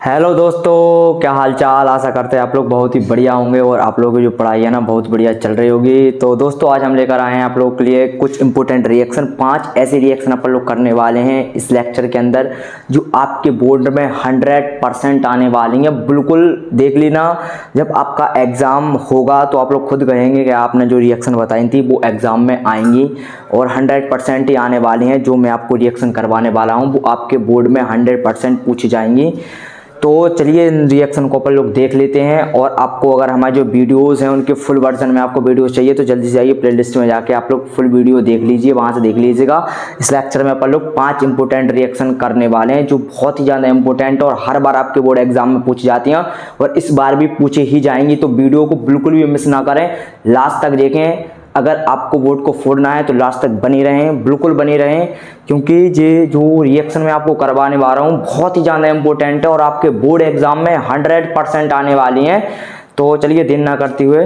Hello दोस्तों, क्या हाल चाल। आशा करते हैं आप लोग बहुत ही बढ़िया होंगे और आप लोगों की जो पढ़ाई है ना बहुत बढ़िया चल रही होगी। तो दोस्तों आज हम लेकर आए हैं आप लोगों के लिए कुछ इंपॉर्टेंट रिएक्शन। 5 ऐसे रिएक्शन अपन लोग करने वाले हैं इस लेक्चर के अंदर जो आपके बोर्ड में 100% आने वाली हैं। बिल्कुल देख लेना, जब आपका एग्ज़ाम होगा तो आप लोग खुद कहेंगे कि आपने जो रिएक्शन बताई थी वो एग्ज़ाम में आएंगी और 100% ही आने वाली हैं। जो मैं आपको रिएक्शन करवाने वाला हूँ वो आपके बोर्ड में 100% पूछी जाएंगी। तो चलिए इन रिएक्शन को अपन लोग देख लेते हैं। और आपको अगर हमारे जो वीडियोस हैं उनके फुल वर्जन में आपको वीडियोस चाहिए तो जल्दी से जाइए प्लेलिस्ट में जाके आप लोग फुल वीडियो देख लीजिए, वहाँ से देख लीजिएगा। इस लेक्चर में अपन लोग 5 इंपॉर्टेंट रिएक्शन करने वाले हैं जो बहुत ही ज़्यादा इंपॉर्टेंट और हर बार आपके बोर्ड एग्जाम में पूछी जाती हैं और इस बार भी पूछे ही जाएंगी। तो वीडियो को बिल्कुल भी मिस ना करें, लास्ट तक देखें। अगर आपको बोर्ड को फोड़ना है तो लास्ट तक बनी रहें, बिल्कुल बनी रहें, क्योंकि ये जो रिएक्शन मैं आपको करवाने वाला हूँ बहुत ही ज़्यादा इंपॉर्टेंट है और आपके बोर्ड एग्जाम में 100% आने वाली हैं। तो चलिए देर ना करते हुए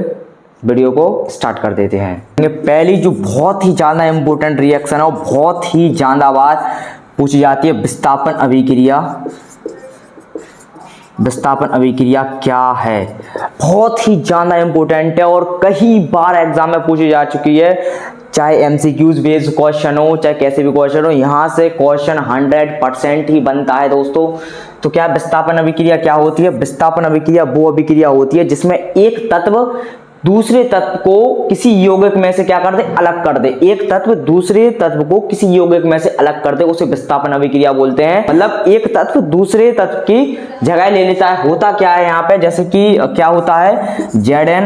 वीडियो को स्टार्ट कर देते हैं। पहली जो बहुत ही ज़्यादा इंपॉर्टेंट रिएक्शन है और बहुत ही ज़्यादा बार पूछी जाती है, विस्थापन अभिक्रिया। विस्थापन अभिक्रिया क्या है? बहुत ही ज़्यादा इंपॉर्टेंट है और कई बार एग्जाम में पूछी जा चुकी है, चाहे एमसीक्यूज बेस्ड क्वेश्चन हो चाहे कैसे भी क्वेश्चन हो, यहाँ से क्वेश्चन 100% ही बनता है दोस्तों। तो क्या विस्थापन अभिक्रिया क्या होती है? विस्थापन अभिक्रिया वो अभिक्रिया होती है जिसमें एक तत्व दूसरे तत्व को किसी यौगिक में से क्या कर दे, अलग कर दे। एक तत्व दूसरे तत्व को किसी यौगिक में से अलग कर दे, उसे विस्थापन अभिक्रिया बोलते हैं। मतलब एक तत्व दूसरे तत्व की जगह ले लेता है। होता क्या है यहाँ पे, जैसे कि क्या होता है, Zn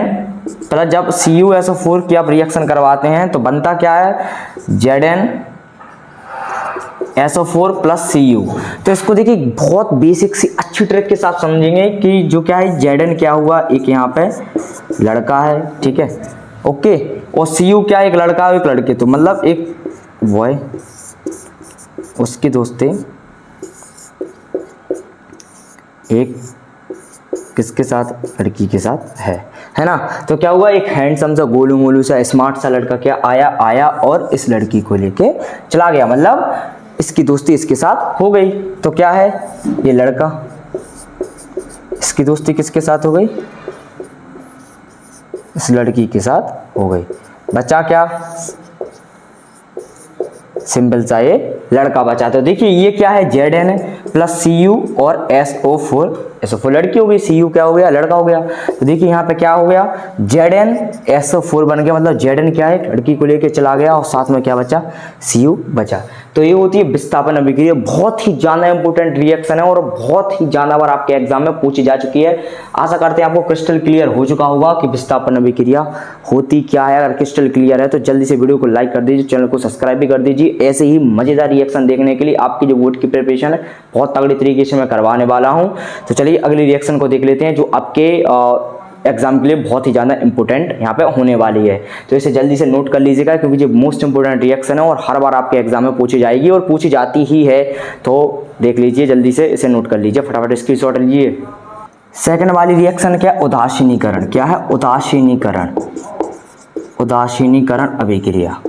प्लस जब CuSO4 की आप रिएक्शन करवाते हैं तो बनता क्या है, ZnSO4 प्लस Cu। तो इसको देखिए बहुत बेसिक सी अच्छी ट्रिक के साथ समझेंगे कि जो क्या है, Zn क्या हुआ, एक यहाँ पे लड़का है, ठीक है, ओके, और Cu क्या है, एक लड़का है एक लड़के। तो मतलब एक बॉय उसके दोस्ते एक किसके साथ, लड़की के साथ है ना। तो क्या हुआ, एक हैंडसम सा गोलू मोलू सा स्मार्ट सा लड़का क्या आया और इस लड़की को लेके चला गया। मतलब इसकी दोस्ती इसके साथ हो गई। तो क्या है, ये लड़का, इसकी दोस्ती किसके साथ हो गई, इस लड़की के साथ हो गई। बचा क्या, सिंपल सा ये लड़का बचा। तो देखिए ये क्या है, Zn प्लस Cu और SO4 लड़की हो गई, Cu क्या हो गया, लड़का हो गया। तो देखिए यहाँ पे क्या हो गया, ZnSO4 बन गया। मतलब Zn क्या है, लड़की को लेके चला गया और साथ में क्या बचा, Cu बचा। तो ये होती है विस्थापन अभिक्रिया। बहुत ही ज़्यादा इंपॉर्टेंट रिएक्शन है और बहुत ही ज़्यादा बार आपके एग्जाम में पूछी जा चुकी है। आशा करते हैं आपको क्रिस्टल क्लियर हो चुका होगा कि विस्थापन अभिक्रिया होती क्या है। अगर क्रिस्टल क्लियर है तो जल्दी से वीडियो को लाइक कर दीजिए, चैनल को सब्सक्राइब भी कर दीजिए। ऐसे ही मजेदार रिएक्शन देखने के लिए आपकी जो बोर्ड की प्रिपरेशन है बहुत तगड़ी तरीके से मैं करवाने वाला हूं। तो चलिए अगली रिएक्शन को देख लेते हैं जो आपके एग्जाम के लिए बहुत ही ज़्यादा इंपॉर्टेंट यहाँ पे होने वाली है। तो इसे जल्दी से नोट कर लीजिएगा क्योंकि ये मोस्ट इंपॉर्टेंट रिएक्शन है और हर बार आपके एग्जाम में पूछी जाएगी और पूछी जाती ही है। तो देख लीजिए, जल्दी से इसे नोट कर लीजिए, फटाफट स्क्रीनशॉट लीजिए। सेकंड वाली रिएक्शन क्या, उदासीनीकरण। क्या है, उदासीनीकरण। उदासीनीकरण अभिक्रिया।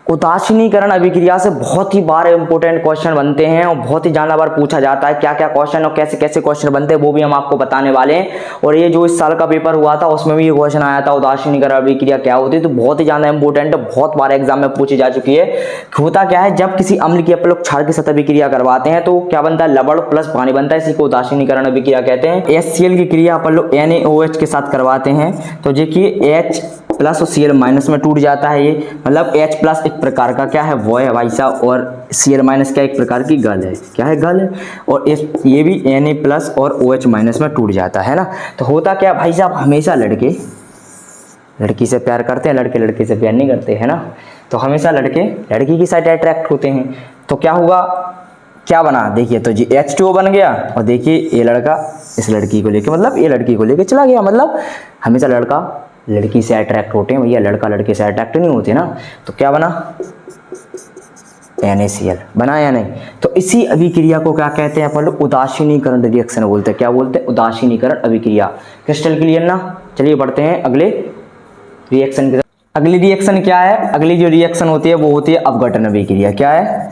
उदासीनीकरण अभिक्रिया से बहुत ही बार इंपॉर्टेंट क्वेश्चन बनते हैं और बहुत ही ज़्यादा बार पूछा जाता है। क्या क्या क्वेश्चन और कैसे कैसे क्वेश्चन बनते हैं वो भी हम आपको बताने वाले हैं। और ये जो इस साल का पेपर हुआ था उसमें भी ये क्वेश्चन आया था, उदासीनीकरण अभिक्रिया क्या होती है। तो बहुत ही ज़्यादा इंपॉर्टेंट है, बहुत बार एग्जाम में पूछी जा चुकी है। होता क्या है, जब किसी अम्ल की अपन लोग क्षार के साथ अभिक्रिया करवाते हैं तो क्या बनता है, लवण प्लस पानी बनता है। इसी को उदासीनीकरण अभिक्रिया कहते हैं। HCl की क्रिया अपन लोग NaOH के साथ करवाते हैं तो देखिए H प्लस और Cl माइनस में टूट जाता है। ये मतलब H प्लस एक प्रकार का क्या है, वो है भाई साहब, और Cl माइनस क्या एक प्रकार की गल है। क्या है, गल है। और ये भी Na प्लस और OH माइनस में टूट जाता है ना। तो होता क्या भाई साहब, हमेशा लड़के लड़की से प्यार करते हैं, लड़के लड़के से प्यार नहीं करते, है ना। तो हमेशा लड़के लड़की की साइड अट्रैक्ट होते हैं। तो क्या हुआ, क्या बना, देखिए तो जी H2O बन गया और देखिए ये लड़का इस लड़की को लेके, मतलब ये लड़की को लेके चला गया। मतलब हमेशा लड़का लड़की से अट्रैक्ट होते हैं भैया, लड़का लड़के से अट्रैक्ट नहीं होते ना। तो क्या बना, NaCl बना या नहीं। तो इसी अभिक्रिया को क्या कहते हैं अपन लोग, उदासीनीकरण रिएक्शन बोलते हैं। क्या बोलते हैं, उदासीनीकरण अभिक्रिया। क्रिस्टल क्लियर ना। चलिए बढ़ते हैं अगले रिएक्शन की। अगली रिएक्शन क्या है, अगली जो रिएक्शन होती है वो होती है अपघटन अभिक्रिया। क्या है,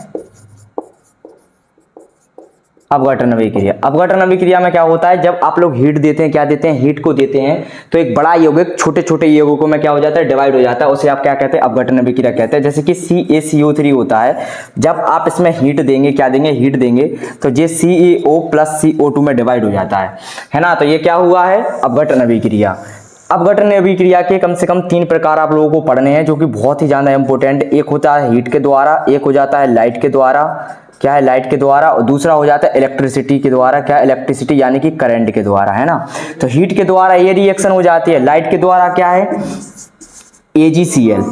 अपघटन अभिक्रिया। अपघटन अभिक्रिया में क्या होता है, जब आप लोग हीट देते हैं, क्या देते हैं, हीट को देते हैं, तो एक बड़ा यौगिक छोटे छोटे यौगिकों में क्या हो जाता है, डिवाइड हो जाता है, उसे आप क्या कहते हैं, अपघटन अभिक्रिया कहते हैं। जैसे कि CaCO3 होता है, जब आप इसमें हीट देंगे, क्या देंगे, हीट देंगे, तो ये CaO प्लस CO2 में डिवाइड हो जाता है ना। तो ये क्या हुआ है, अपघटन अभिक्रिया। अपघटन अभिक्रिया के कम से कम 3 प्रकार आप लोगों को पढ़ने हैं, जो कि बहुत ही ज्यादा इंपॉर्टेंट। एक होता है हीट के द्वारा, एक हो जाता है लाइट के द्वारा, क्या है, लाइट के द्वारा, और दूसरा हो जाता है इलेक्ट्रिसिटी के द्वारा, क्या, इलेक्ट्रिसिटी यानी कि करंट के द्वारा, है ना। तो हीट के द्वारा ये रिएक्शन हो जाती है, लाइट के द्वारा क्या है, AgCl।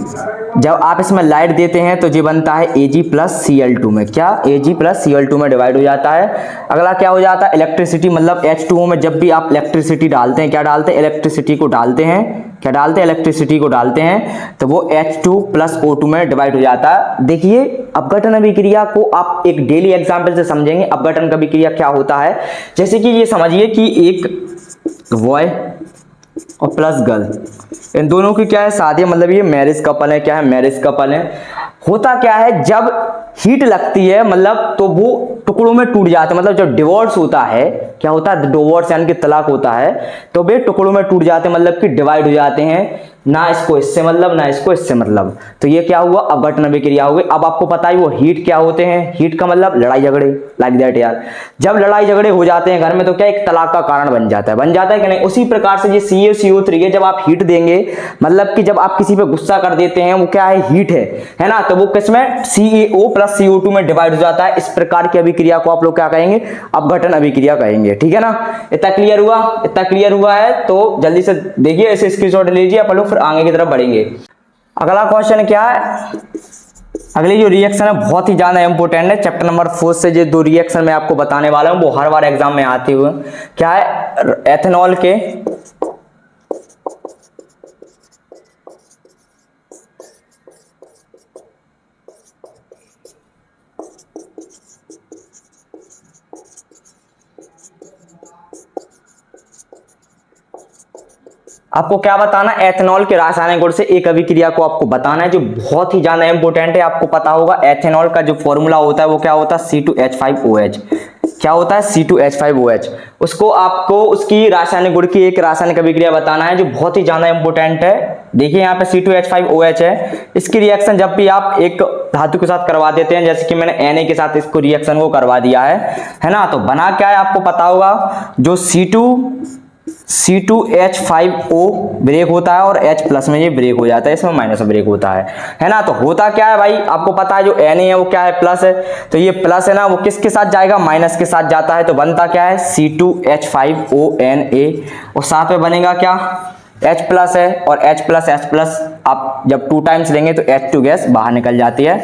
जब आप इसमें लाइट देते हैं तो ये बनता है Ag प्लस Cl2 में, क्या, Ag प्लस Cl2 में डिवाइड हो जाता है। अगला क्या हो जाता है, इलेक्ट्रिसिटी, मतलब H2O में जब भी आप इलेक्ट्रिसिटी डालते हैं, क्या डालते हैं, इलेक्ट्रिसिटी को डालते हैं, क्या डालते हैं, इलेक्ट्रिसिटी को डालते हैं, तो वो H2 प्लस O2 में डिवाइड हो जाता है। देखिए अपघटन अभिक्रिया को आप एक डेली एग्जाम्पल से समझेंगे। अपघटन अभिक्रिया क्या होता है, जैसे कि ये समझिए कि एक बॉय और प्लस गर्ल, इन दोनों की क्या है, शादी, मतलब ये मैरिज कपल है, क्या है, मैरिज कपल है। होता क्या है, जब हीट लगती है, मतलब तो वो टुकड़ों में टूट जाते हैं, मतलब जब डिवोर्स होता है, क्या होता है, डिवोर्स यानी कि तलाक होता है, तो वे टुकड़ों में टूट जाते हैं, मतलब कि डिवाइड हो जाते हैं, ना इसको इससे मतलब, ना इसको इससे मतलब। तो ये क्या हुआ, अपघटन अभिक्रिया हो गई। अब आपको पता है वो हीट क्या होते हैं, हीट का मतलब लड़ाई झगड़े, लाइक दैट यार। जब लड़ाई झगड़े हो जाते हैं घर में, तो क्या एक तलाक का कारण बन जाता है कि नहीं। उसी प्रकार से ये CaCO3 है, जब आप हीट देंगे, मतलब कि जब आप किसी पे गुस्सा कर देते हैं, वो क्या है, हीट है ना, तो वो किसमें, CaO प्लस CO2 में डिवाइड हो जाता है। इस प्रकार की अभिक्रिया को आप लोग क्या कहेंगे, अपघटन अभिक्रिया कहेंगे, ठीक है ना। इतना क्लियर हुआ, इतना क्लियर हुआ है तो जल्दी से देखिए, इसे स्क्रीनशॉट लीजिए, अपन लोग फिर आगे की तरफ बढ़ेंगे। अगला क्वेश्चन क्या है, अगली जो रिएक्शन है बहुत ही ज्यादा इंपॉर्टेंट है। चैप्टर नंबर 4 से जो 2 रिएक्शन मैं आपको बताने वाला हूं, वो हर बार एग्जाम में आते हुए, क्या है, एथेनॉल के आपको क्या बताना, एथेनॉल के रासायनिक गुण से एक अभिक्रिया को आपको बताना है, जो बहुत ही ज्यादा इंपॉर्टेंट है। आपको पता होगा एथेनॉल का जो फॉर्मूला होता है वो क्या होता है, C2H5OH। क्या होता है, C2H5OH। उसको आपको उसकी रासायनिक गुण की एक रासायनिक अभिक्रिया बताना है, जो बहुत ही ज्यादा इंपॉर्टेंट है। देखिए यहाँ पे C2H5OH है, इसकी रिएक्शन जब भी आप एक धातु के साथ करवा देते हैं, जैसे कि मैंने Na के साथ इसको रिएक्शन को करवा दिया है ना, तो बना क्या है आपको पता होगा, जो C2H5O ब्रेक होता है और H प्लस में ये ब्रेक हो जाता है, इसमें माइनस ब्रेक होता है ना। तो होता क्या है भाई, आपको पता है जो Na है वो क्या है, प्लस है, तो ये प्लस है ना, वो किसके साथ जाएगा, माइनस के साथ जाता है, तो बनता क्या है, C2H5ONa, और साथ में बनेगा क्या, H प्लस है, और H प्लस आप जब 2 टाइम्स लेंगे तो H2 गैस बाहर निकल जाती है।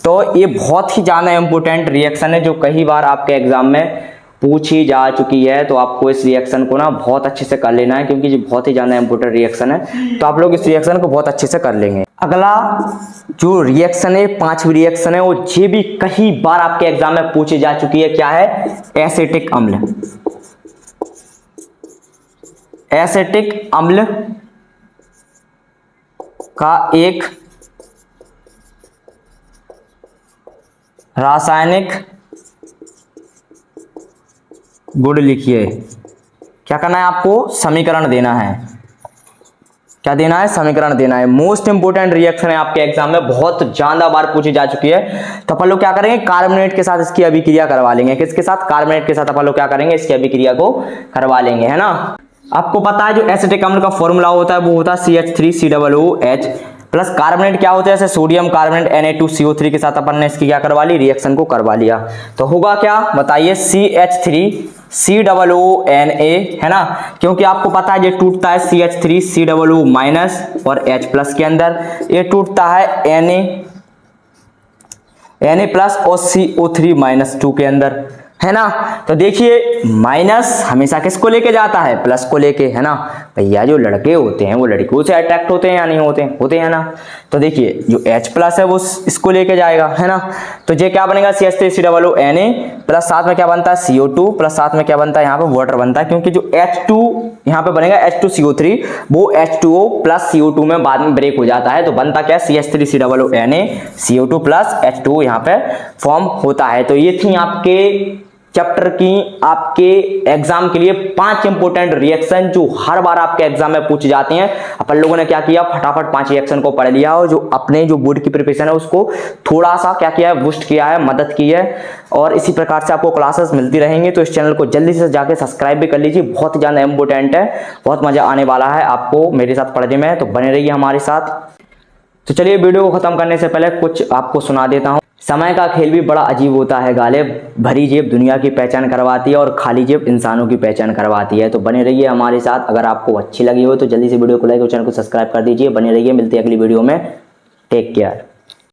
तो ये बहुत ही ज्यादा इंपॉर्टेंट रिएक्शन है, जो कई बार आपके एग्जाम में पूछी जा चुकी है। तो आपको इस रिएक्शन को ना बहुत अच्छे से कर लेना है, क्योंकि ये बहुत ही ज्यादा इंपॉर्टेंट रिएक्शन है, तो आप लोग इस रिएक्शन को बहुत अच्छे से कर लेंगे। अगला जो रिएक्शन है, 5वीं रिएक्शन है, वो ये भी कई बार आपके एग्जाम में पूछी जा चुकी है, क्या है, एसिटिक अम्ल। एसिटिक अम्ल का एक रासायनिक गुण लिखिए। क्या करना है आपको, समीकरण देना है। क्या देना है, समीकरण देना है। मोस्ट इंपोर्टेंट रिएक्शन है आपके एग्जाम में, बहुत ज्यादा बार पूछी जा चुकी है। तो अपन लोग क्या करेंगे, कार्बोनेट के साथ इसकी अभिक्रिया करवा लेंगे। किसके साथ, कार्बोनेट के साथ अपन लोग क्या करेंगे, इसकी अभिक्रिया को करवा लेंगे, है ना। आपको पता है जो एसिटिक अम्ल का फॉर्मूला होता है वो होता है CH3COOH प्लस कार्बोनेट क्या होता है, जैसे सोडियम कार्बोनेट Na2CO3 के साथ अपन ने इसकी क्या करवा ली, रिएक्शन को करवा लिया। तो होगा क्या बताइए, CH3COONa, है ना, क्योंकि आपको पता है ये टूटता है CH3COO माइनस और H प्लस के अंदर, ये टूटता है Na प्लस और CO3 माइनस 2 के अंदर, है ना। तो देखिए माइनस हमेशा किसको लेके जाता है, प्लस को लेके, है ना। भैया जो लड़के होते हैं वो लड़कियों से अट्रैक्ट होते हैं या नहीं होते, होते हैं ना। तो देखिए जो H प्लस है वो इसको लेके जाएगा, है ना। तो ये क्या बनेगा, CH3COONa प्लस साथ में क्या बनता है, CO2 प्लस साथ में क्या बनता है, यहाँ पे वाटर बनता है, क्योंकि जो H2 यहाँ पे बनेगा H2CO3, वो H2O प्लस CO2 में बाद में ब्रेक हो जाता है, तो बनता क्या है, CH3COONa CO2 प्लस H2O यहाँ पे फॉर्म होता है। तो ये थी आपके चैप्टर की आपके एग्जाम के लिए 5 इंपोर्टेंट रिएक्शन जो हर बार आपके एग्जाम में पूछे जाते हैं। अपन लोगों ने क्या किया, फटाफट 5 रिएक्शन को पढ़ लिया और जो अपने जो बोर्ड की प्रिपरेशन है उसको थोड़ा सा क्या किया है, बूस्ट किया है, मदद की है। और इसी प्रकार से आपको क्लासेस मिलती रहेंगी, तो इस चैनल को जल्दी से जाके सब्सक्राइब भी कर लीजिए, बहुत ही ज्यादा इंपोर्टेंट है, बहुत मजा आने वाला है आपको मेरे साथ पढ़ने में, तो बने रहिए हमारे साथ। तो चलिए वीडियो को खत्म करने से पहले कुछ आपको सुना देता हूँ। समय का खेल भी बड़ा अजीब होता है गालिब, भरी जेब दुनिया की पहचान करवाती है और खाली जेब इंसानों की पहचान करवाती है। तो बने रहिए हमारे साथ। अगर आपको अच्छी लगी हो तो जल्दी से वीडियो को लाइक और चैनल को सब्सक्राइब कर दीजिए। बने रहिए, मिलते हैं अगली वीडियो में। Take care.